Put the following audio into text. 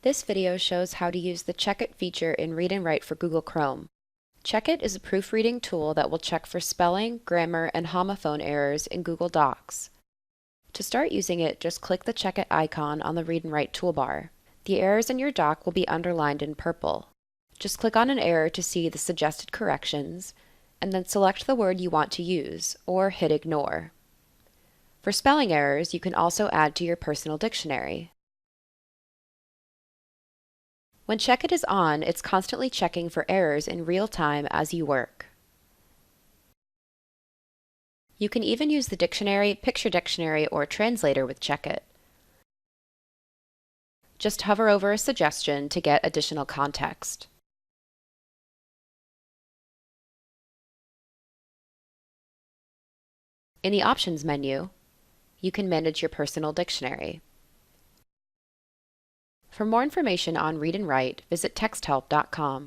This video shows how to use the Check It feature in Read and Write for Google Chrome. Check It is a proofreading tool that will check for spelling, grammar, and homophone errors in Google Docs. To start using it, just click the Check It icon on the Read and Write toolbar. The errors in your doc will be underlined in purple. Just click on an error to see the suggested corrections, and then select the word you want to use, or hit Ignore. For spelling errors, you can also add to your personal dictionary. When Check It is on, it's constantly checking for errors in real time as you work. You can even use the dictionary, picture dictionary, or translator with Check It. Just hover over a suggestion to get additional context. In the Options menu, you can manage your personal dictionary. For more information on Read and Write, visit texthelp.com.